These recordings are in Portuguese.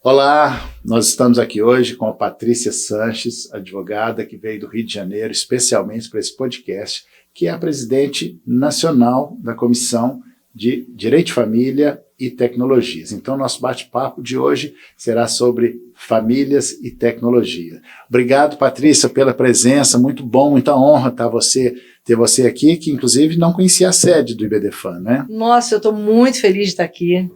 Olá, nós estamos aqui hoje com a Patrícia Sanches, advogada que veio do Rio de Janeiro especialmente para esse podcast, que é a presidente nacional da Comissão de Direito de Família e Tecnologias. Então, nosso bate-papo de hoje será sobre famílias e tecnologia. Obrigado, Patrícia, pela presença, muito bom, muita honra ter você aqui, que inclusive não conhecia a sede do IBDFAN, né? Nossa, eu estou muito feliz de estar aqui.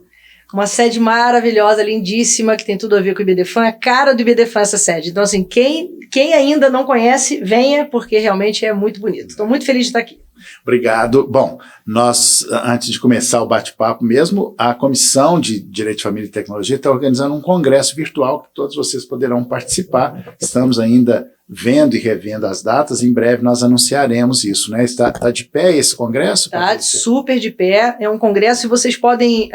Uma sede maravilhosa, lindíssima, que tem tudo a ver com o IBDFAN, é a cara do IBDFAN essa sede. Então, assim, quem ainda não conhece, venha, porque realmente é muito bonito. Estou muito feliz de estar aqui. Obrigado. Bom, nós, antes de começar o bate-papo mesmo, a Comissão de Direito de Família e Tecnologia está organizando um congresso virtual que todos vocês poderão participar. Estamos ainda vendo e revendo as datas, em breve nós anunciaremos isso, né? Está de pé esse congresso? Está super de pé, é um congresso e vocês podem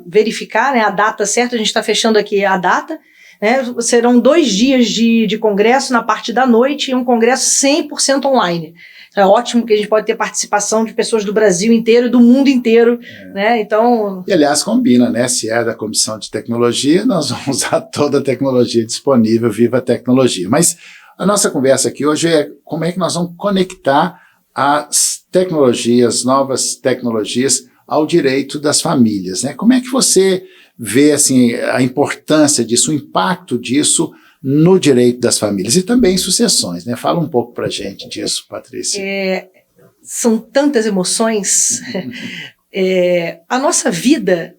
verificar, né, a data certa, a gente está fechando aqui a data, né? Serão 2 dias de congresso na parte da noite e um congresso 100% online. É ótimo que a gente pode ter participação de pessoas do Brasil inteiro e do mundo inteiro, né? Então... E, aliás, combina, né? Se é da Comissão de Tecnologia, nós vamos usar toda a tecnologia disponível, viva a tecnologia. Mas a nossa conversa aqui hoje é como é que nós vamos conectar as tecnologias, novas tecnologias, ao direito das famílias, né? Como é que você vê, assim, a importância disso, o impacto disso no direito das famílias e também em sucessões, né? Fala um pouco pra gente disso, Patrícia. São tantas emoções. A nossa vida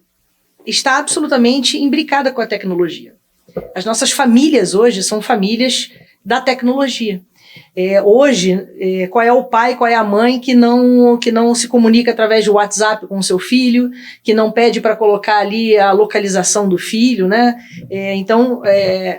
está absolutamente imbricada com a tecnologia. As nossas famílias hoje são famílias da tecnologia. Hoje, qual é o pai, qual é a mãe que não se comunica através do WhatsApp com o seu filho, que não pede para colocar ali a localização do filho, né? Então,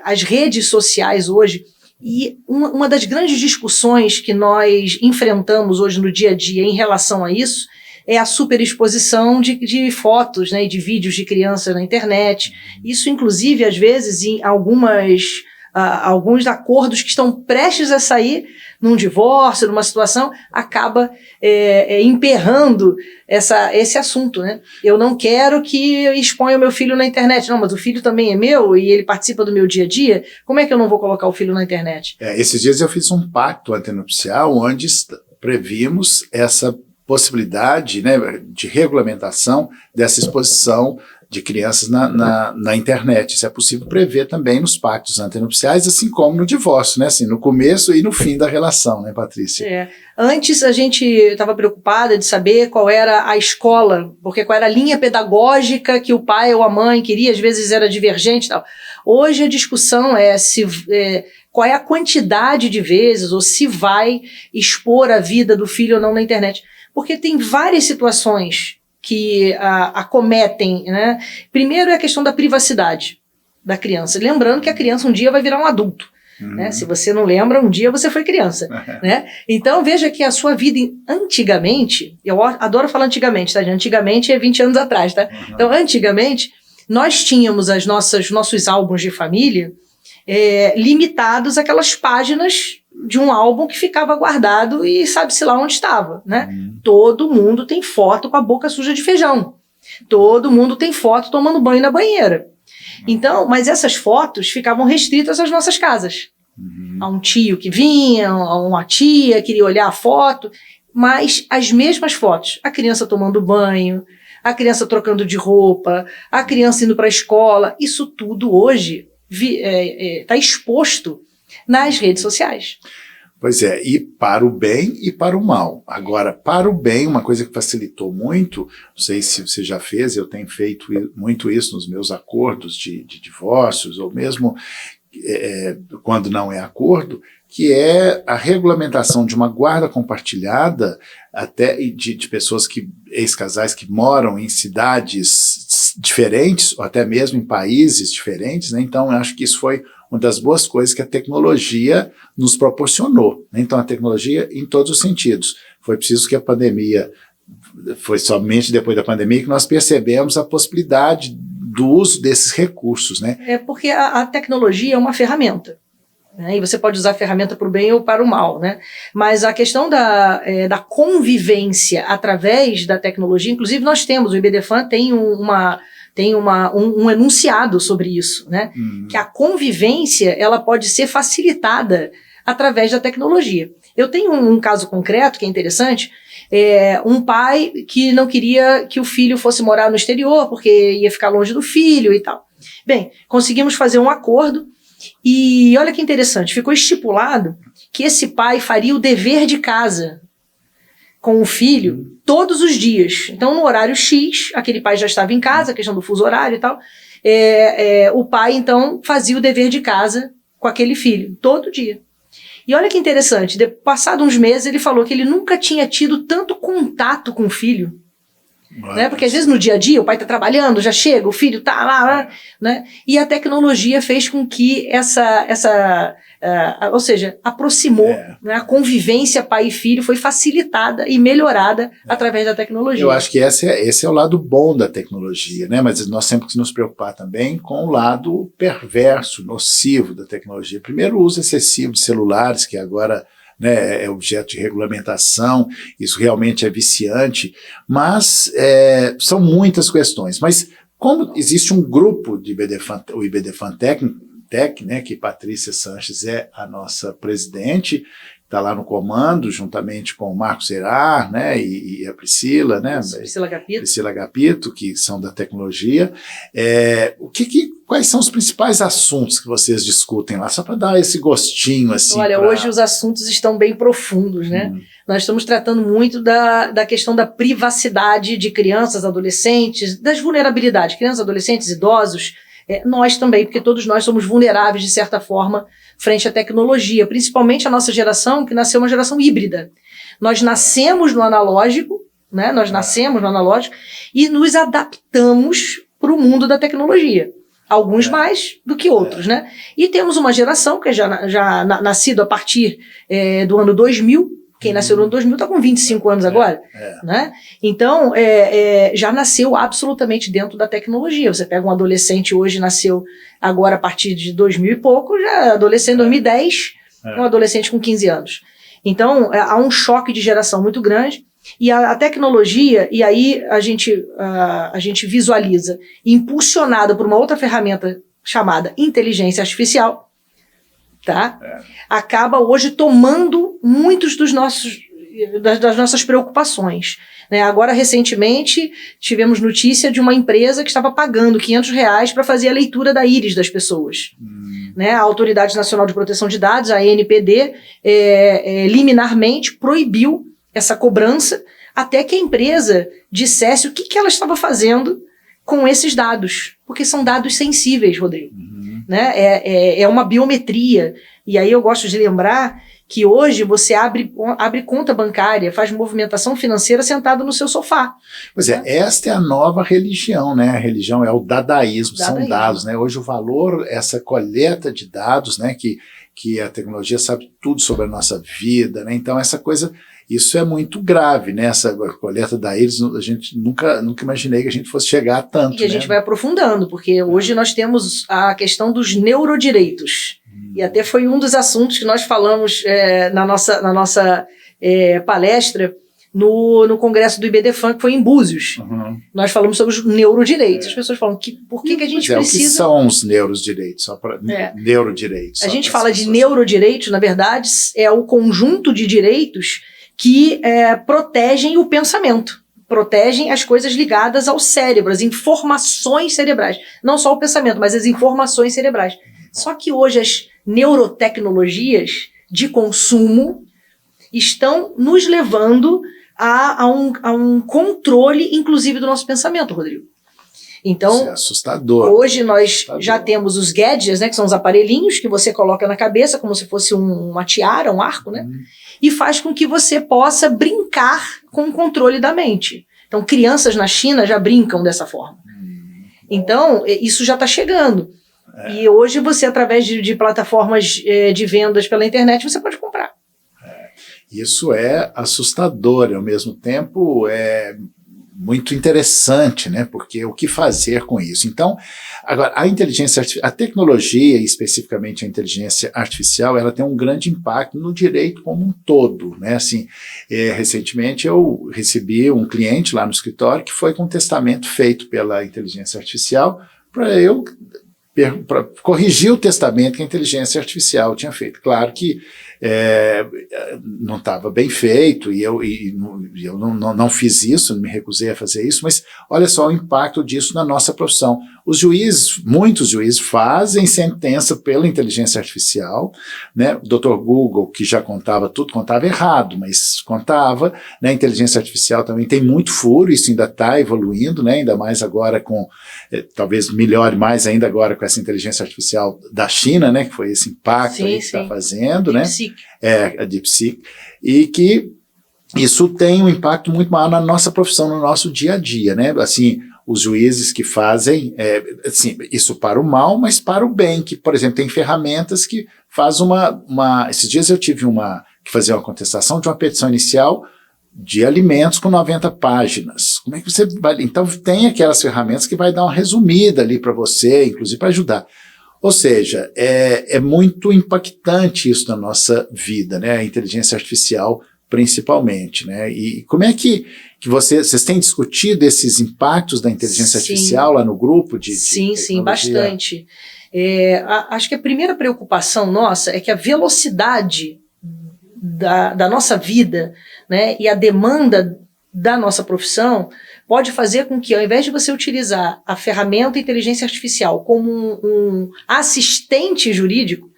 as redes sociais hoje, e uma das grandes discussões que nós enfrentamos hoje no dia a dia em relação a isso, é a superexposição de fotos, né, e de vídeos de crianças na internet. Isso, inclusive, às vezes, em alguns acordos que estão prestes a sair num divórcio, numa situação, acaba emperrando esse assunto, né? Eu não quero que exponha o meu filho na internet. Não, mas o filho também é meu e ele participa do meu dia a dia. Como é que eu não vou colocar o filho na internet? Esses dias eu fiz um pacto antenupcial onde previmos essa possibilidade, né, de regulamentação dessa exposição de crianças na internet. Isso é possível prever também nos pactos antenupciais, assim como no divórcio, né? Assim, no começo e no fim da relação, né, Patrícia? Antes a gente estava preocupada de saber qual era a escola, porque qual era a linha pedagógica que o pai ou a mãe queria, às vezes era divergente e tal. Hoje a discussão é qual é a quantidade de vezes ou se vai expor a vida do filho ou não na internet. Porque tem várias situações que acometem, né? Primeiro é a questão da privacidade da criança. Lembrando que a criança um dia vai virar um adulto. Né? Se você não lembra, um dia você foi criança. Né? Então veja que a sua vida antigamente, eu adoro falar antigamente, tá? Antigamente é 20 anos atrás, tá? Então antigamente nós tínhamos nossos álbuns de família limitados àquelas páginas de um álbum que ficava guardado e sabe-se lá onde estava, né? Todo mundo tem foto com a boca suja de feijão. Todo mundo tem foto tomando banho na banheira. Então, mas essas fotos ficavam restritas às nossas casas. A um tio que vinha, a uma tia queria olhar a foto, mas as mesmas fotos, a criança tomando banho, a criança trocando de roupa, a criança indo para a escola, isso tudo hoje está exposto nas redes sociais. Pois é, e para o bem e para o mal. Agora, para o bem, uma coisa que facilitou muito, não sei se você já fez, eu tenho feito muito isso nos meus acordos de divórcios, ou mesmo quando não é acordo, que é a regulamentação de uma guarda compartilhada até de pessoas ex-casais que moram em cidades diferentes, ou até mesmo em países diferentes, né? Então, eu acho que isso foi uma das boas coisas que a tecnologia nos proporcionou, né? Então, a tecnologia em todos os sentidos. Foi preciso que a pandemia, foi somente depois da pandemia que nós percebemos a possibilidade do uso desses recursos, né? Porque a tecnologia é uma ferramenta. né? E você pode usar a ferramenta para o bem ou para o mal, né? Mas a questão da convivência através da tecnologia, inclusive nós temos, o IBDFAN tem tem um enunciado sobre isso, né? Que a convivência ela pode ser facilitada através da tecnologia. Eu tenho um caso concreto que é interessante, um pai que não queria que o filho fosse morar no exterior, porque ia ficar longe do filho e tal. Bem, conseguimos fazer um acordo e olha que interessante, ficou estipulado que esse pai faria o dever de casa com o filho todos os dias. Então, no horário X, aquele pai já estava em casa, a questão do fuso horário e tal, o pai, então, fazia o dever de casa com aquele filho, todo dia. E olha que interessante, passados uns meses, ele falou que ele nunca tinha tido tanto contato com o filho. Né? Porque às vezes no dia a dia o pai está trabalhando, já chega, o filho está lá, né? E a tecnologia fez com que ou seja, aproximou, né? A convivência pai e filho foi facilitada e melhorada através da tecnologia. Eu acho que esse é o lado bom da tecnologia, né? Mas nós temos que nos preocupar também com o lado perverso, nocivo da tecnologia. Primeiro, o uso excessivo de celulares, que agora, né, é objeto de regulamentação, isso realmente é viciante, mas são muitas questões. Mas como existe um grupo de o IBDFAN-Tech, né, que Patrícia Sanches é a nossa presidente, está lá no comando, juntamente com o Marcos Herar, né, e a Priscila, né, Priscila Agapito, que são da tecnologia. Quais são os principais assuntos que vocês discutem lá, só para dar esse gostinho assim? Olha, hoje os assuntos estão bem profundos, né? Nós estamos tratando muito da questão da privacidade de crianças, adolescentes, das vulnerabilidades, crianças, adolescentes, idosos, nós também, porque todos nós somos vulneráveis de certa forma frente à tecnologia, principalmente a nossa geração, que nasceu uma geração híbrida. Nós nascemos no analógico, né? Nós nascemos no analógico e nos adaptamos para o mundo da tecnologia. Alguns mais do que outros, né? E temos uma geração que já nascido a partir do ano 2000, quem nasceu no ano 2000 está com 25 anos agora, né? Então, já nasceu absolutamente dentro da tecnologia. Você pega um adolescente hoje, nasceu agora a partir de 2000 e pouco, já adolescente em 2010, um adolescente com 15 anos. Então, há um choque de geração muito grande. E a tecnologia, e aí a gente visualiza, impulsionada por uma outra ferramenta chamada inteligência artificial, tá? Acaba hoje tomando muitos das nossas preocupações. Né? Agora, recentemente, tivemos notícia de uma empresa que estava pagando R$500 para fazer a leitura da íris das pessoas. Né? A Autoridade Nacional de Proteção de Dados, a ANPD, liminarmente proibiu essa cobrança até que a empresa dissesse o que ela estava fazendo com esses dados, porque são dados sensíveis, Rodrigo. Né? É uma biometria, e aí eu gosto de lembrar que hoje você abre conta bancária, faz movimentação financeira sentado no seu sofá. Pois esta é a nova religião, né? A religião é o dadaísmo, são dados, né? Hoje o valor, essa coleta de dados, né? Que a tecnologia sabe tudo sobre a nossa vida, né? Então essa coisa, isso é muito grave, né? Essa coleta da íris, a gente nunca imaginei que a gente fosse chegar a tanto. E a gente vai aprofundando, porque hoje nós temos a questão dos neurodireitos. E até foi um dos assuntos que nós falamos na nossa palestra no congresso do IBDFAN, que foi em Búzios. Nós falamos sobre os neurodireitos. As pessoas falam, por que a gente precisa... O que são os neurodireitos? Só para neurodireitos. A gente fala de neurodireitos, na verdade, é o conjunto de direitos que protegem o pensamento, protegem as coisas ligadas ao cérebro, as informações cerebrais. Não só o pensamento, mas as informações cerebrais. Só que hoje as neurotecnologias de consumo estão nos levando a um controle, inclusive, do nosso pensamento, Rodrigo. Então, isso é assustador. Hoje nós já temos os gadgets, né, que são os aparelhinhos que você coloca na cabeça, como se fosse uma tiara, um arco, né? E faz com que você possa brincar com o controle da mente. Então, crianças na China já brincam dessa forma. Então, isso já está chegando. E hoje você, através de plataformas de vendas pela internet, você pode comprar. Isso é assustador, e ao mesmo tempo é muito interessante, né? Porque o que fazer com isso? Então, agora, a tecnologia, especificamente a inteligência artificial, ela tem um grande impacto no direito como um todo, né? Assim, recentemente eu recebi um cliente lá no escritório que foi com um testamento feito pela inteligência artificial para corrigir o testamento que a inteligência artificial tinha feito. Claro que não estava bem feito e eu não fiz isso, me recusei a fazer isso, mas olha só o impacto disso na nossa profissão. Os juízes, muitos juízes fazem sentença pela inteligência artificial, né? O Dr. Google, que já contava tudo, contava errado, mas contava, né? A inteligência artificial também tem muito furo, isso ainda está evoluindo, né? Ainda mais agora com, talvez melhore mais ainda agora com essa inteligência artificial da China, né? Que foi esse impacto que está fazendo, né? A DeepSeek, e que isso tem um impacto muito maior na nossa profissão, no nosso dia a dia, né? Assim, os juízes que fazem, assim, isso para o mal, mas para o bem, que, por exemplo, tem ferramentas que faz esses dias eu tive que fazer uma contestação de uma petição inicial de alimentos com 90 páginas. Como é que você vai... Então, tem aquelas ferramentas que vai dar uma resumida ali para você, inclusive para ajudar. Ou seja, é muito impactante isso na nossa vida, né? A inteligência artificial, principalmente, né? E como é que vocês têm discutido esses impactos da inteligência artificial lá no grupo de Sim, bastante. Acho que a primeira preocupação nossa é que a velocidade da nossa vida, né, e a demanda da nossa profissão pode fazer com que, ao invés de você utilizar a ferramenta inteligência artificial como um assistente jurídico,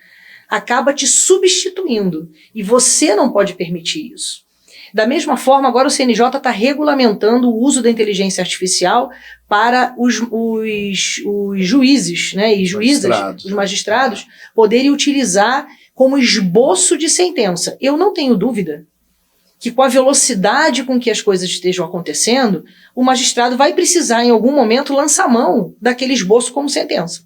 acaba te substituindo. E você não pode permitir isso. Da mesma forma, agora o CNJ está regulamentando o uso da inteligência artificial para os juízes, né, e juízas, os magistrados, poderem utilizar como esboço de sentença. Eu não tenho dúvida que, com a velocidade com que as coisas estejam acontecendo, o magistrado vai precisar, em algum momento, lançar mão daquele esboço como sentença.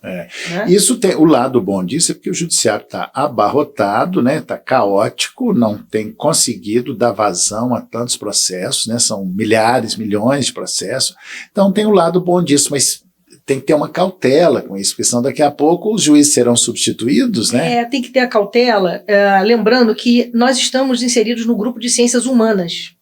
Né? Isso tem o lado bom disso, é porque o judiciário está abarrotado, né, está caótico, não tem conseguido dar vazão a tantos processos, né, são milhares, milhões de processos, então tem o lado bom disso, mas tem que ter uma cautela com isso, porque senão daqui a pouco os juízes serão substituídos, né? Tem que ter a cautela, lembrando que nós estamos inseridos no grupo de ciências humanas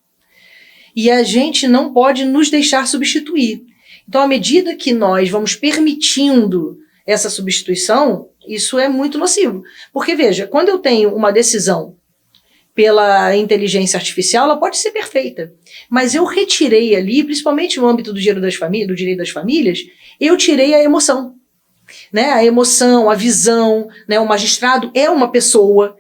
e a gente não pode nos deixar substituir. Então, à medida que nós vamos permitindo essa substituição, isso é muito nocivo. Porque, veja, quando eu tenho uma decisão pela inteligência artificial, ela pode ser perfeita, mas eu retirei ali, principalmente no âmbito do direito das famílias, eu tirei a emoção, né? A emoção, a visão, né? O magistrado é uma pessoa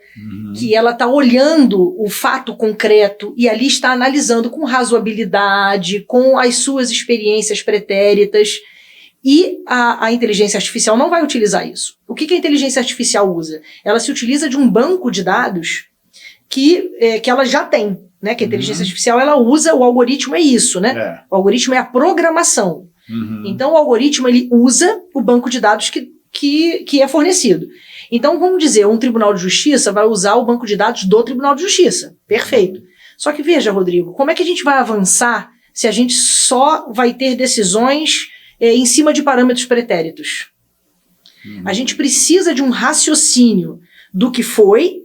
que ela está olhando o fato concreto e ali está analisando com razoabilidade, com as suas experiências pretéritas, e a inteligência artificial não vai utilizar isso. O que a inteligência artificial usa? Ela se utiliza de um banco de dados que ela já tem, né? Que a inteligência artificial, ela usa, o algoritmo é isso, né? O algoritmo é a programação. Então o algoritmo, ele usa o banco de dados que é fornecido. Então, vamos dizer, um tribunal de justiça vai usar o banco de dados do tribunal de justiça. Perfeito. Só que veja, Rodrigo, como é que a gente vai avançar se a gente só vai ter decisões em cima de parâmetros pretéritos? A gente precisa de um raciocínio do que foi,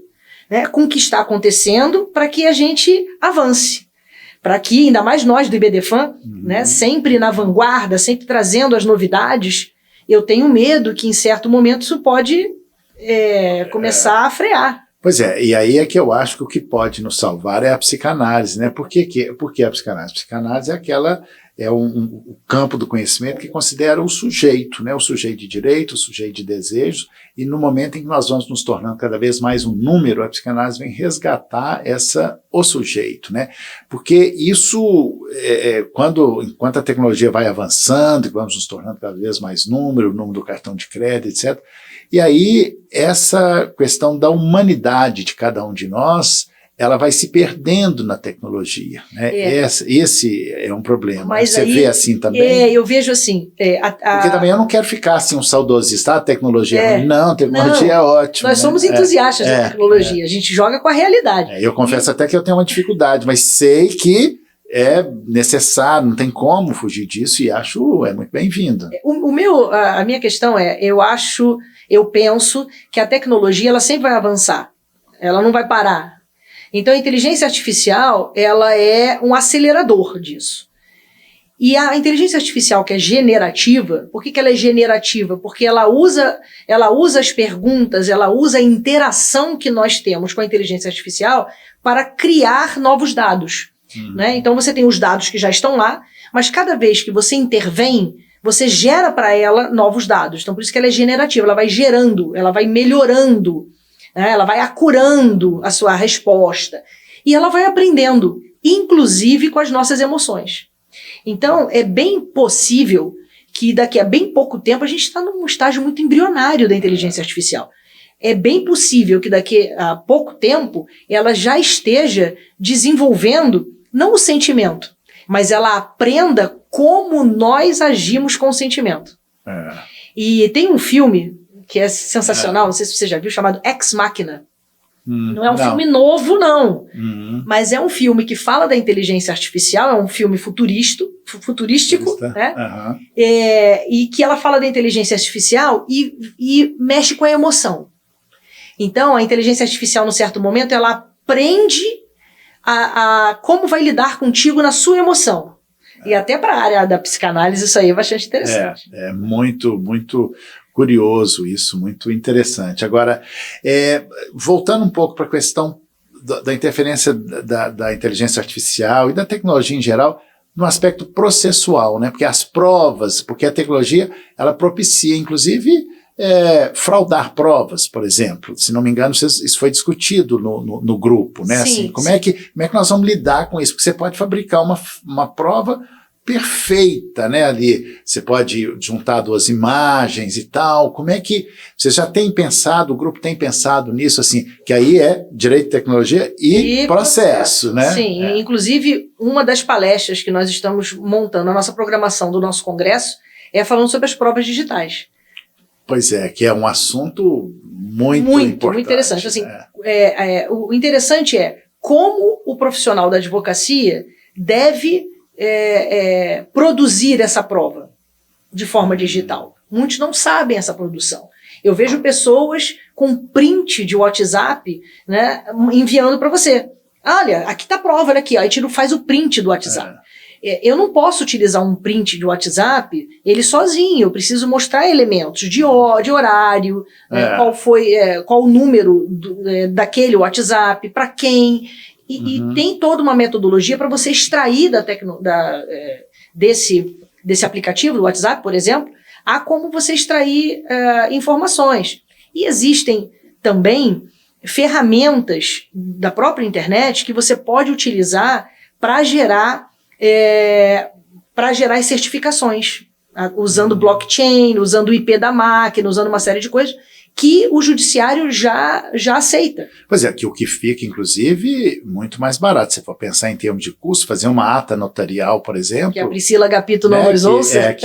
né, com o que está acontecendo, para que a gente avance. Para que, ainda mais nós do IBDFAN, né, sempre na vanguarda, sempre trazendo as novidades, eu tenho medo que em certo momento isso pode começar a frear. Pois é, e aí é que eu acho que o que pode nos salvar é a psicanálise, né? Por que a psicanálise? A psicanálise é um campo do conhecimento que considera o sujeito, né? O sujeito de direito, o sujeito de desejos, e no momento em que nós vamos nos tornando cada vez mais um número, a psicanálise vem resgatar o sujeito, né? Porque isso, enquanto a tecnologia vai avançando, e vamos nos tornando cada vez mais número, o número do cartão de crédito, etc., e aí essa questão da humanidade de cada um de nós, ela vai se perdendo na tecnologia, né? Esse é um problema. Mas você aí, vê assim também? Eu vejo assim. Porque também eu não quero ficar assim um saudosista, a tecnologia é ruim. Não, a tecnologia é ótima. Nós somos entusiastas da tecnologia, a gente joga com a realidade. Eu confesso até que eu tenho uma dificuldade, mas sei que é necessário, não tem como fugir disso e acho muito bem-vindo. A minha questão é, eu penso que a tecnologia ela sempre vai avançar, ela não vai parar. Então a inteligência artificial ela é um acelerador disso. E a inteligência artificial que é generativa, por que ela é generativa? Porque ela usa as perguntas, ela usa a interação que nós temos com a inteligência artificial para criar novos dados. Né? Então você tem os dados que já estão lá, mas cada vez que você intervém, você gera para ela novos dados. Então por isso que ela é generativa, ela vai gerando, ela vai melhorando, né? Ela vai acurando a sua resposta. E ela vai aprendendo, inclusive com as nossas emoções. Então é bem possível que daqui a bem pouco tempo a gente está num estágio muito embrionário da inteligência artificial. É bem possível que daqui a pouco tempo ela já esteja desenvolvendo não o sentimento, mas ela aprenda como nós agimos com o sentimento. E tem um filme que é sensacional, não sei se você já viu, chamado Ex Machina. Não é um filme novo, não. Mas é um filme que fala da inteligência artificial, é um filme futurístico, né? E que ela fala da inteligência artificial e mexe com a emoção. Então, a inteligência artificial, num certo momento, ela aprende a como vai lidar contigo na sua emoção. E até para a área da psicanálise isso aí é bastante interessante. É muito, muito curioso isso, muito interessante. Agora, voltando um pouco para a questão da interferência da inteligência artificial e da tecnologia em geral, no aspecto processual, né? Porque as provas, porque a tecnologia, ela propicia, inclusive, fraudar provas, por exemplo. Se não me engano, isso foi discutido no grupo, né? Sim, assim, como é que nós vamos lidar com isso? Porque você pode fabricar uma prova perfeita, né? Ali você pode juntar duas imagens e tal. Como é que você já tem pensado, o grupo tem pensado nisso, assim, que aí é direito de tecnologia e processo, né? Sim, inclusive uma das palestras que nós estamos montando, a nossa programação do nosso congresso, é falando sobre as provas digitais. Pois é, que é um assunto muito importante. Muito interessante. Assim, o interessante é como o profissional da advocacia deve produzir essa prova de forma digital. Muitos não sabem essa produção. Eu vejo pessoas com print de WhatsApp, né, enviando para você. Olha, aqui está a prova, olha aqui, ó, aí faz o print do WhatsApp. Eu não posso utilizar um print de WhatsApp ele sozinho, eu preciso mostrar elementos de horário, qual o número daquele WhatsApp, para quem, e tem toda uma metodologia para você extrair desse aplicativo do WhatsApp, por exemplo, a como você extrair informações. E existem também ferramentas da própria internet que você pode utilizar para gerar as certificações, usando blockchain, usando o IP da máquina, usando uma série de coisas que o judiciário já aceita. Pois é, que o que fica, inclusive, muito mais barato. Se for pensar em termos de custo, fazer uma ata notarial, por exemplo... Que a Priscila Agapito não nos ouça.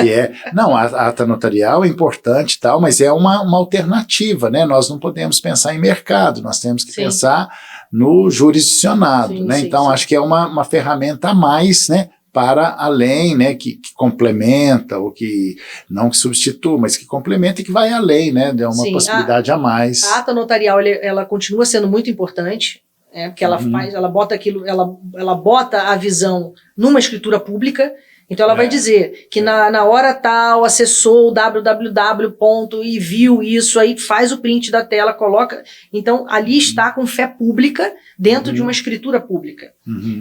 Não, a ata notarial é importante e tal, mas é uma alternativa, né? Nós não podemos pensar em mercado, nós temos que pensar no jurisdicionado, né? Então, acho que é uma ferramenta a mais, né? Para além, né, que complementa, ou que não que substitua, mas que complementa e que vai além, né, de uma possibilidade a mais. A ata notarial, ela continua sendo muito importante, porque ela bota aquilo, ela bota a visão numa escritura pública. Então ela vai dizer que na hora tal acessou o www. E viu isso, aí faz o print da tela, coloca. Então ali está com fé pública dentro de uma escritura pública.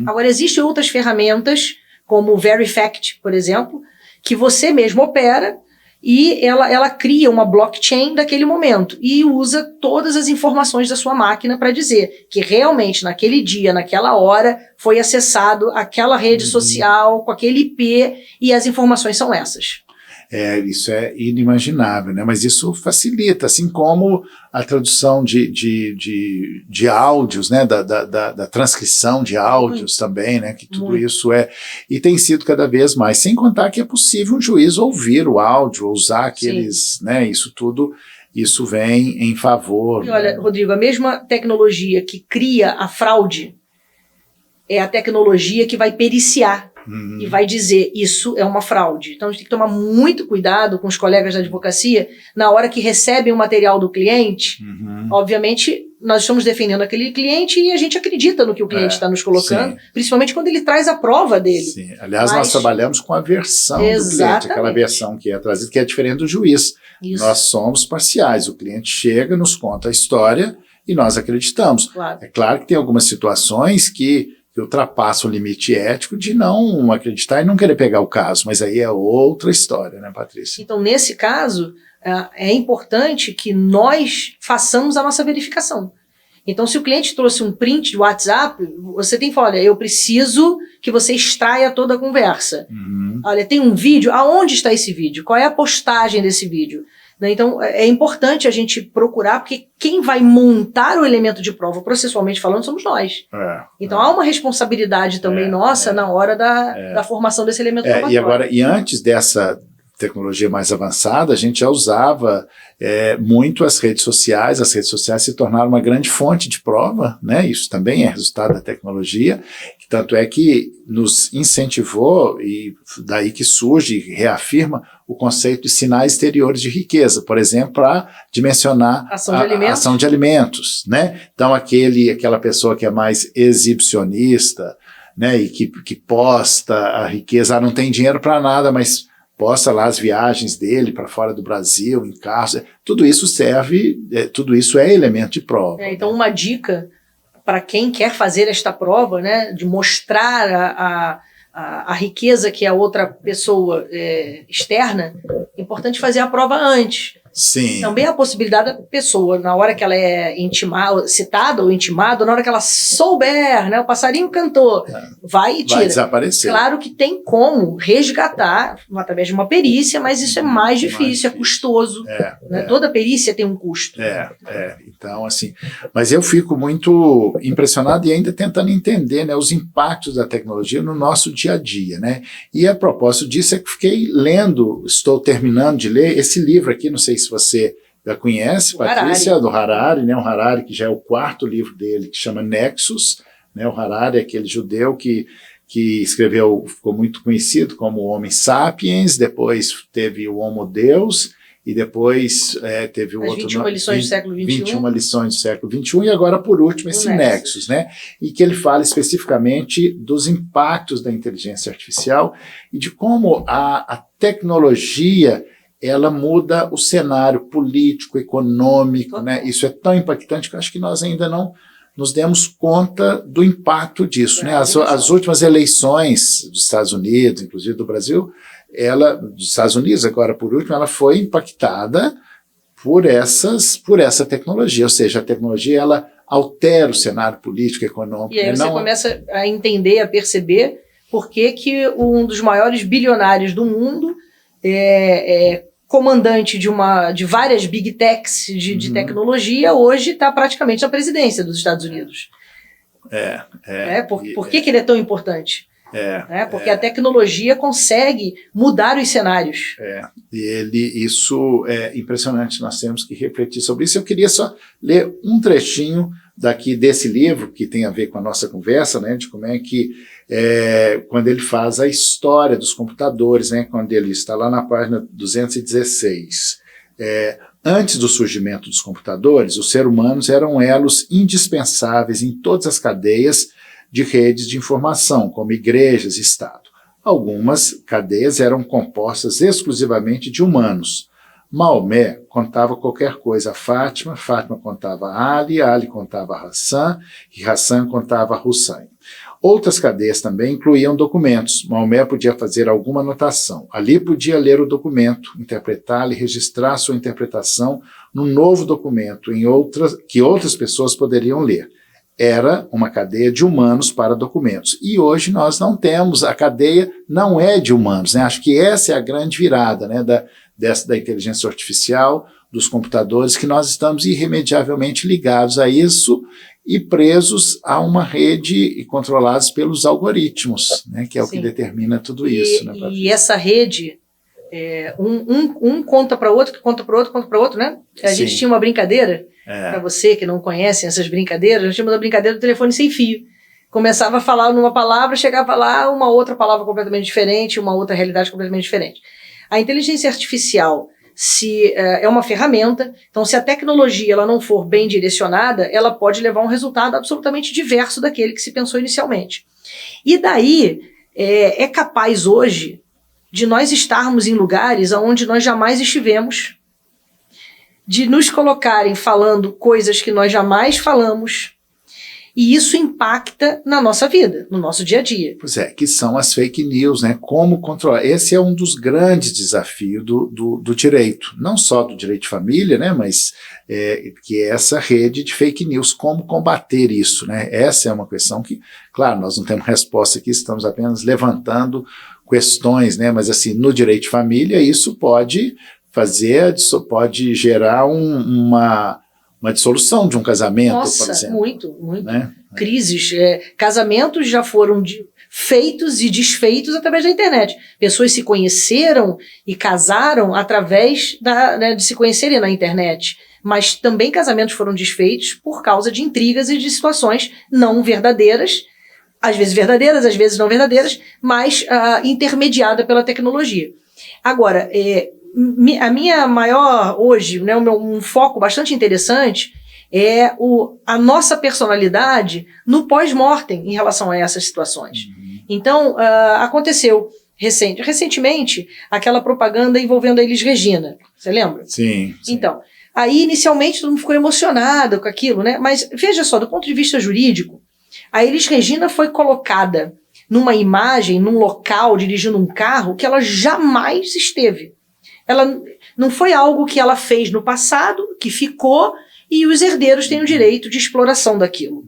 Agora existem outras ferramentas, como o Verifact, por exemplo, que você mesmo opera e ela cria uma blockchain daquele momento e usa todas as informações da sua máquina para dizer que realmente naquele dia, naquela hora, foi acessado aquela rede social com aquele IP e as informações são essas. Isso é inimaginável, né? Mas isso facilita, assim como a tradução de áudios, né? Da transcrição de áudios também, né? Que tudo isso e tem sido cada vez mais, sem contar que é possível um juiz ouvir o áudio, usar aqueles, né? Isso vem em favor. E olha, Rodrigo, a mesma tecnologia que cria a fraude, é a tecnologia que vai periciar e vai dizer isso é uma fraude. Então a gente tem que tomar muito cuidado com os colegas da advocacia na hora que recebem o material do cliente. Obviamente nós estamos defendendo aquele cliente e a gente acredita no que o cliente está nos colocando, principalmente quando ele traz a prova dele. Sim. Aliás, nós trabalhamos com a versão do cliente, aquela versão que é trazida, que é diferente do juiz. Isso. Nós somos parciais, o cliente chega, nos conta a história e nós acreditamos. Claro. É claro que tem algumas situações que ultrapassam o limite ético de não acreditar e não querer pegar o caso, mas aí é outra história, né, Patrícia? Então, nesse caso, é importante que nós façamos a nossa verificação. Então, se o cliente trouxe um print de WhatsApp, você tem que falar, olha, eu preciso que você extraia toda a conversa. Olha, tem um vídeo, aonde está esse vídeo? Qual é a postagem desse vídeo? Então, é importante a gente procurar, porque quem vai montar o elemento de prova, processualmente falando, somos nós. Então, há uma responsabilidade também nossa na hora da formação desse elemento probatório. E antes dessa tecnologia mais avançada, a gente já usava muito as redes sociais se tornaram uma grande fonte de prova, né? Isso também é resultado da tecnologia, tanto é que nos incentivou, e daí que surge e reafirma o conceito de sinais exteriores de riqueza, por exemplo, para dimensionar a ação de alimentos, né? Então aquela pessoa que é mais exibicionista, né, e que posta a riqueza, não tem dinheiro para nada, mas posta lá as viagens dele para fora do Brasil, em carros, tudo isso serve, tudo isso é elemento de prova. Então uma dica para quem quer fazer esta prova, né, de mostrar a riqueza que a outra pessoa externa, é importante fazer a prova antes. Sim. Também a possibilidade da pessoa, na hora que ela é citada ou intimada, na hora que ela souber, né, o passarinho cantou, vai e tira. Vai desaparecer. Claro que tem como resgatar através de uma perícia, mas isso é mais difícil, é custoso. Né? Toda perícia tem um custo. Então, assim, mas eu fico muito impressionado e ainda tentando entender, né, os impactos da tecnologia no nosso dia a dia, né? E a propósito disso é que fiquei lendo, estou terminando de ler esse livro aqui, não sei se você já conhece, Patrícia, do Harari, né? O Harari, que já é o 4º livro dele, que chama Nexus, né? O Harari é aquele judeu que escreveu, ficou muito conhecido como o Homem Sapiens, depois teve o Homo Deus, e depois teve o outro... 21 lições do século XXI. 21 lições do século XXI, e agora, por último, esse Nexus, né? E que ele fala especificamente dos impactos da inteligência artificial e de como a tecnologia ela muda o cenário político, econômico, né? Isso é tão impactante que eu acho que nós ainda não nos demos conta do impacto disso, né? As últimas eleições dos Estados Unidos, inclusive do Brasil, dos Estados Unidos, agora por último, ela foi impactada por essa tecnologia, ou seja, a tecnologia ela altera o cenário político, econômico. E aí você começa a entender, a perceber por que um dos maiores bilionários do mundo é comandante de várias big techs de tecnologia, hoje está praticamente na presidência dos Estados Unidos. Por que ele é tão importante? Porque a tecnologia consegue mudar os cenários. Isso é impressionante, nós temos que refletir sobre isso. Eu queria só ler um trechinho desse livro, que tem a ver com a nossa conversa, né, de como é que, quando ele faz a história dos computadores, né, quando ele está lá na página 216, antes do surgimento dos computadores, os seres humanos eram elos indispensáveis em todas as cadeias de redes de informação, como igrejas e Estado. Algumas cadeias eram compostas exclusivamente de humanos. Maomé contava qualquer coisa a Fátima, Fátima contava a Ali contava a Hassan, e Hassan contava a Hussein. Outras cadeias também incluíam documentos. Maomé podia fazer alguma anotação. Ali podia ler o documento, interpretá-lo e registrar sua interpretação num novo documento que outras pessoas poderiam ler. Era uma cadeia de humanos para documentos. E hoje nós não temos, a cadeia não é de humanos, né? Acho que essa é a grande virada, né, da inteligência artificial, dos computadores, que nós estamos irremediavelmente ligados a isso e presos a uma rede e controlados pelos algoritmos, né, que é o que determina tudo isso. Né, e essa rede, um conta para outro, que conta para outro, conta para outro, né? A gente tinha uma brincadeira, para você que não conhece essas brincadeiras, nós tínhamos a brincadeira do telefone sem fio. Começava a falar numa palavra, chegava lá uma outra palavra completamente diferente, uma outra realidade completamente diferente. A inteligência artificial é uma ferramenta, então se a tecnologia ela não for bem direcionada, ela pode levar a um resultado absolutamente diverso daquele que se pensou inicialmente. E daí é capaz hoje de nós estarmos em lugares onde nós jamais estivemos, de nos colocarem falando coisas que nós jamais falamos, e isso impacta na nossa vida, no nosso dia a dia. Pois é, que são as fake news, né? Como controlar. Esse é um dos grandes desafios do direito, não só do direito de família, né? Mas que é essa rede de fake news, como combater isso, né? Essa é uma questão que, claro, nós não temos resposta aqui, estamos apenas levantando questões, né? Mas assim, no direito de família, isso pode gerar uma dissolução de um casamento, nossa, por exemplo. Muito. Né? Crises. Casamentos já foram feitos e desfeitos através da internet. Pessoas se conheceram e casaram através de se conhecerem na internet. Mas também casamentos foram desfeitos por causa de intrigas e de situações não verdadeiras, às vezes não verdadeiras, mas intermediada pela tecnologia. Agora, a minha maior, hoje, né, um foco bastante interessante é a nossa personalidade no pós-mortem em relação a essas situações. Então, aconteceu recentemente aquela propaganda envolvendo a Elis Regina. Você lembra? Sim. Então, aí inicialmente todo mundo ficou emocionado com aquilo, né? Mas veja só, do ponto de vista jurídico, a Elis Regina foi colocada numa imagem, num local, dirigindo um carro que ela jamais esteve. Ela não foi algo que ela fez no passado, que ficou, e os herdeiros têm o direito de exploração daquilo.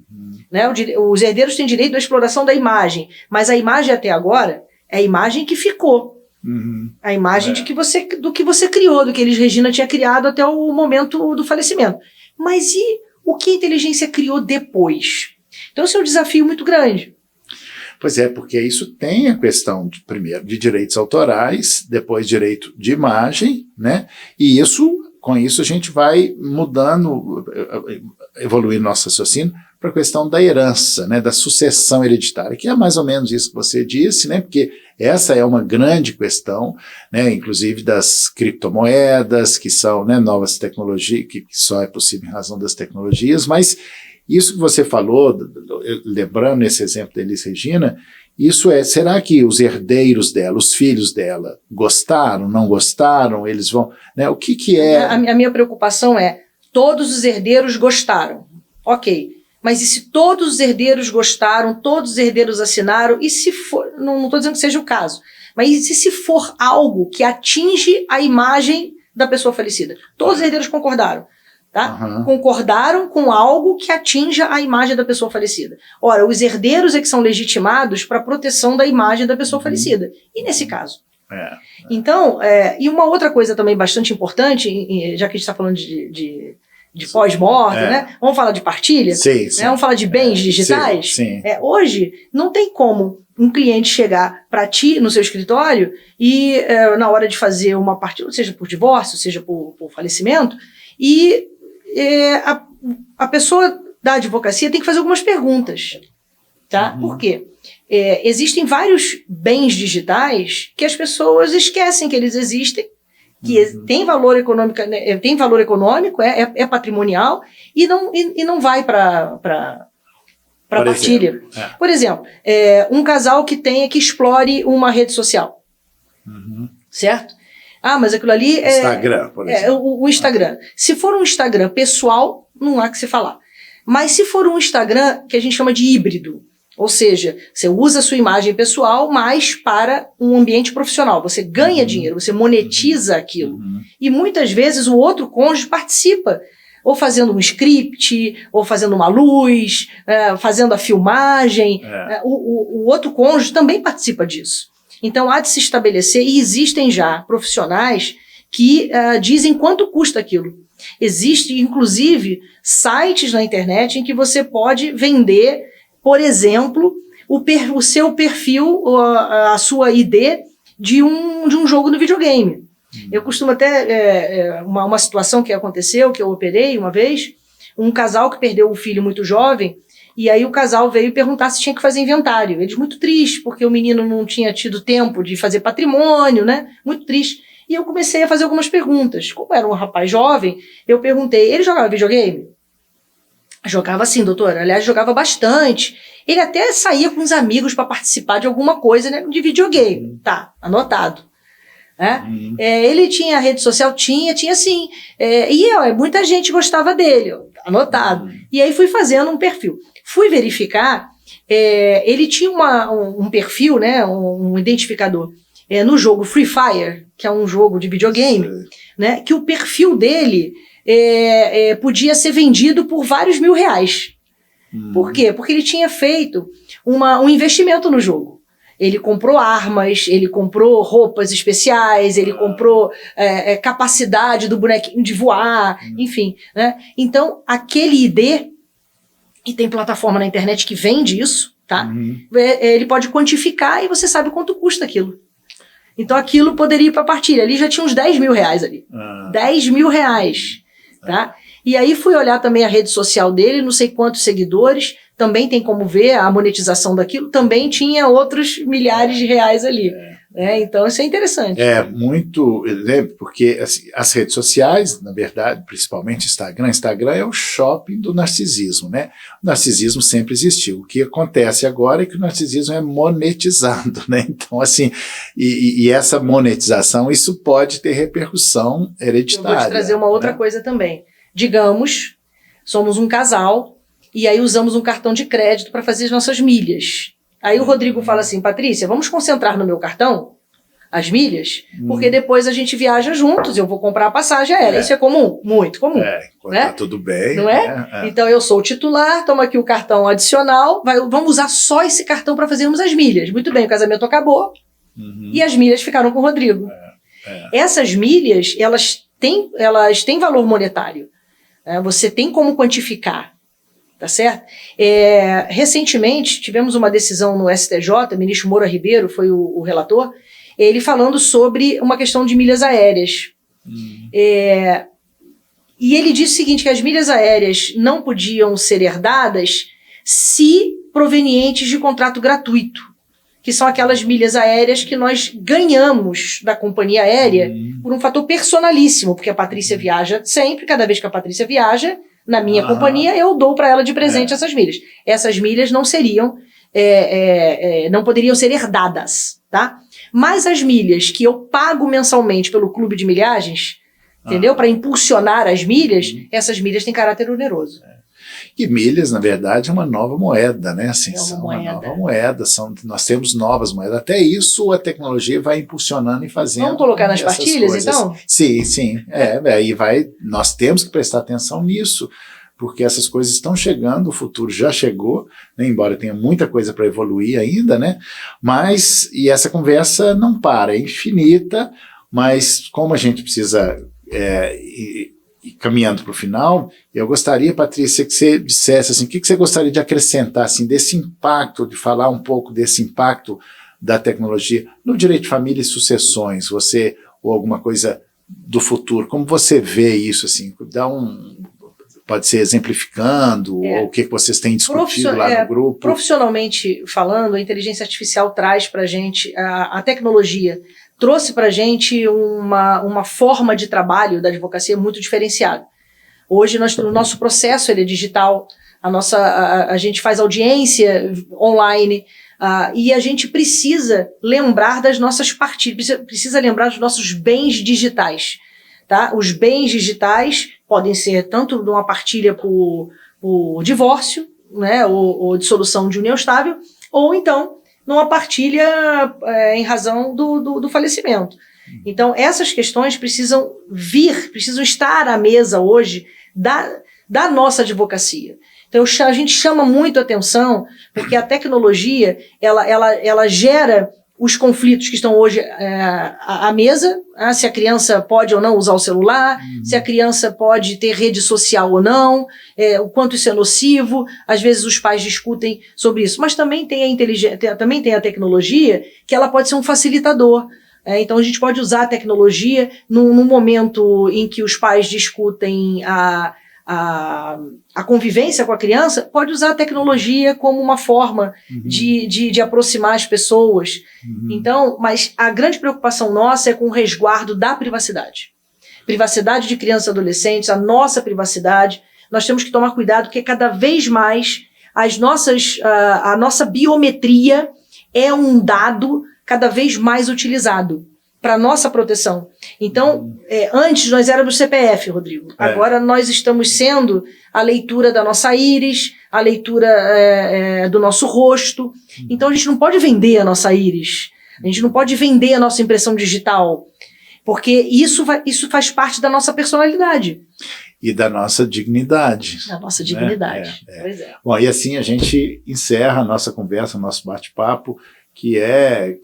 Né? Os herdeiros têm direito da exploração da imagem, mas a imagem até agora é a imagem que ficou. A imagem do que você criou, do que Elis Regina tinha criado até o momento do falecimento. Mas e o que a inteligência criou depois? Então esse é um desafio muito grande. Pois é, porque isso tem a questão, primeiro, de direitos autorais, depois direito de imagem, né? E com isso a gente vai mudando, evoluindo nosso raciocínio para a questão da herança, né? Da sucessão hereditária, que é mais ou menos isso que você disse, né? Porque essa é uma grande questão, né? Inclusive das criptomoedas, que são, né, novas tecnologias, que só é possível em razão das tecnologias, mas isso que você falou, lembrando esse exemplo da Elis Regina, será que os herdeiros dela, os filhos dela, gostaram, não gostaram, eles vão, né, o que é? A minha preocupação é, todos os herdeiros gostaram, ok, mas e se todos os herdeiros gostaram, todos os herdeiros assinaram, e se for, não estou dizendo que seja o caso, mas e se for algo que atinge a imagem da pessoa falecida? Todos os herdeiros concordaram. Tá? Concordaram com algo que atinja a imagem da pessoa falecida. Ora, os herdeiros é que são legitimados para a proteção da imagem da pessoa falecida. E nesse caso? Então, e uma outra coisa também bastante importante, já que a gente está falando de pós-morte, né? Vamos falar de partilha? Sim. Né? Vamos falar de bens digitais? Sim. Hoje, não tem como um cliente chegar para ti no seu escritório e na hora de fazer uma partilha, seja por divórcio, seja por falecimento, e a pessoa da advocacia tem que fazer algumas perguntas, tá? Por quê? Existem vários bens digitais que as pessoas esquecem que eles existem, que tem valor econômico, é patrimonial e não vai para partilha. Por exemplo, um casal que explore uma rede social, certo? Mas aquilo ali é... Instagram, por exemplo. O Instagram. Se for um Instagram pessoal, não há que se falar. Mas se for um Instagram que a gente chama de híbrido, ou seja, você usa a sua imagem pessoal, mas para um ambiente profissional. Você ganha dinheiro, você monetiza aquilo. E muitas vezes o outro cônjuge participa, ou fazendo um script, ou fazendo uma luz, fazendo a filmagem. O outro cônjuge também participa disso. Então, há de se estabelecer, e existem já profissionais que dizem quanto custa aquilo. Existem, inclusive, sites na internet em que você pode vender, por exemplo, o seu perfil, a sua ID de um jogo no videogame. Eu costumo até, uma situação que aconteceu, que eu operei uma vez, um casal que perdeu um filho muito jovem, E aí o casal veio perguntar se tinha que fazer inventário. Eles muito tristes, porque o menino não tinha tido tempo de fazer patrimônio, né? Muito triste. E eu comecei a fazer algumas perguntas. Como era um rapaz jovem, eu perguntei, ele jogava videogame? Jogava sim, doutora. Aliás, jogava bastante. Ele até saía com os amigos para participar de alguma coisa, né, de videogame. Tá, anotado. Ele tinha rede social? Tinha sim. Muita gente gostava dele. Anotado. E aí fui fazendo um perfil. Fui verificar, ele tinha um perfil, né, um identificador, no jogo Free Fire, que é um jogo de videogame, né, que o perfil dele podia ser vendido por vários R$1.000. Por quê? Porque ele tinha feito um investimento no jogo. Ele comprou armas, ele comprou roupas especiais, ele comprou capacidade do bonequinho de voar, enfim, né? Então, aquele ID, e tem plataforma na internet que vende isso, tá? Ele pode quantificar e você sabe quanto custa aquilo. Então, aquilo poderia ir para partilha. Ali já tinha uns R$10.000 ali. R$10.000, tá? E aí fui olhar também a rede social dele, não sei quantos seguidores, também tem como ver a monetização daquilo, também tinha outros milhares de reais ali. Então isso é interessante. Muito, né, porque assim, as redes sociais, na verdade, principalmente Instagram é o shopping do narcisismo, né? O narcisismo sempre existiu. O que acontece agora é que o narcisismo é monetizado, né? Então, assim, e essa monetização, isso pode ter repercussão hereditária. Eu vou te trazer uma outra coisa também. Digamos, somos um casal e aí usamos um cartão de crédito para fazer as nossas milhas. Aí o Rodrigo fala assim, Patrícia, vamos concentrar no meu cartão as milhas, porque depois a gente viaja juntos, eu vou comprar a passagem aérea. Isso é comum? Muito comum. Né? Tá tudo bem. Não é? Então eu sou o titular, toma aqui o cartão adicional, vamos usar só esse cartão para fazermos as milhas. Muito bem, o casamento acabou e as milhas ficaram com o Rodrigo. Essas milhas, elas têm valor monetário. Você tem como quantificar, tá certo? Recentemente, tivemos uma decisão no STJ, o ministro Moura Ribeiro foi o relator, ele falando sobre uma questão de milhas aéreas. E ele disse o seguinte, que as milhas aéreas não podiam ser herdadas se provenientes de contrato gratuito, que são aquelas milhas aéreas que nós ganhamos da companhia aérea por um fator personalíssimo, porque a Patrícia viaja sempre, cada vez que a Patrícia viaja, na minha companhia, eu dou para ela de presente essas milhas. Essas milhas não seriam, não poderiam ser herdadas, tá? Mas as milhas que eu pago mensalmente pelo clube de milhagens, entendeu? Para impulsionar as milhas, essas milhas têm caráter oneroso. E milhas, na verdade, é uma nova moeda, né? Assim, uma nova moeda. Nós temos novas moedas. Até isso a tecnologia vai impulsionando e fazendo. Vamos colocar nas partilhas, coisas. Então? Sim. Aí nós temos que prestar atenção nisso, porque essas coisas estão chegando, o futuro já chegou, né? Embora tenha muita coisa para evoluir ainda, né? E essa conversa não para, é infinita, mas como a gente precisa e caminhando para o final, eu gostaria, Patrícia, que você dissesse assim, o que você gostaria de acrescentar assim, desse impacto, de falar um pouco desse impacto da tecnologia no direito de família e sucessões, ou alguma coisa do futuro, como você vê isso, assim, pode ser exemplificando, ou o que vocês têm discutido lá no grupo? Profissionalmente falando, a inteligência artificial traz para a gente, a tecnologia trouxe para a gente uma forma de trabalho da advocacia muito diferenciada. Hoje, o nosso processo ele é digital, a gente faz audiência online, e a gente precisa lembrar das nossas partilhas, precisa lembrar dos nossos bens digitais. Tá? Os bens digitais podem ser tanto de uma partilha por divórcio, né, ou dissolução de união estável, ou então numa partilha em razão do falecimento. Então, essas questões precisam estar à mesa hoje da nossa advocacia. Então, a gente chama muito atenção, porque a tecnologia, ela gera os conflitos que estão hoje à mesa, se a criança pode ou não usar o celular, se a criança pode ter rede social ou não, o quanto isso é nocivo, às vezes os pais discutem sobre isso, mas também tem a tecnologia que ela pode ser um facilitador. Então a gente pode usar a tecnologia num momento em que os pais discutem a convivência com a criança, pode usar a tecnologia como uma forma de aproximar as pessoas. Então, mas a grande preocupação nossa é com o resguardo da privacidade. Privacidade de crianças e adolescentes, a nossa privacidade. Nós temos que tomar cuidado, porque cada vez mais a nossa biometria é um dado cada vez mais utilizado para nossa proteção. Então, antes nós éramos CPF, Rodrigo. Agora nós estamos sendo a leitura da nossa íris, a leitura do nosso rosto. Então a gente não pode vender a nossa íris, a gente não pode vender a nossa impressão digital, porque isso faz parte da nossa personalidade. E da nossa dignidade. Da nossa dignidade. Pois é. Bom, e assim a gente encerra a nossa conversa, nosso bate-papo, que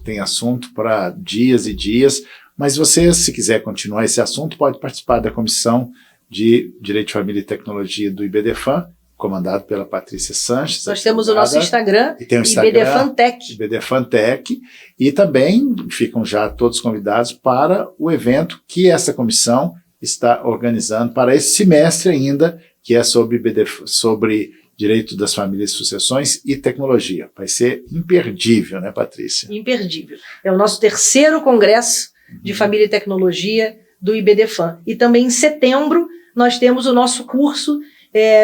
tem assunto para dias e dias, mas você, se quiser continuar esse assunto, pode participar da Comissão de Direito de Família e Tecnologia do IBDFAN, comandado pela Patrícia Sanches. Nós temos o nosso Instagram, IBDFANTech. IBDFANTech, e também ficam já todos convidados para o evento que essa comissão está organizando para esse semestre ainda, que é sobre Direito das Famílias e Sucessões e Tecnologia. Vai ser imperdível, né, Patrícia? Imperdível. É o nosso 3º Congresso de Família e Tecnologia do IBDFAN. E também em setembro nós temos o nosso curso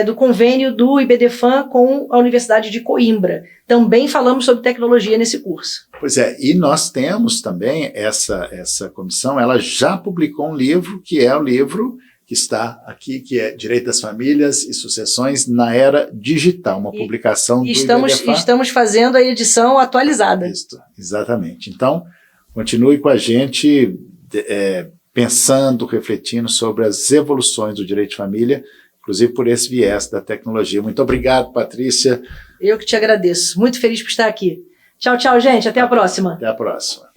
do convênio do IBDFAN com a Universidade de Coimbra. Também falamos sobre tecnologia nesse curso. Pois é, e nós temos também essa comissão, ela já publicou um livro, que é o livro que está aqui, que é Direito das Famílias e Sucessões na Era Digital, uma publicação do IBDFAN. Estamos fazendo a edição atualizada. Isso, exatamente. Então, continue com a gente pensando, refletindo sobre as evoluções do direito de família, inclusive por esse viés da tecnologia. Muito obrigado, Patrícia. Eu que te agradeço. Muito feliz por estar aqui. Tchau, tchau, gente. Até a próxima. Até a próxima.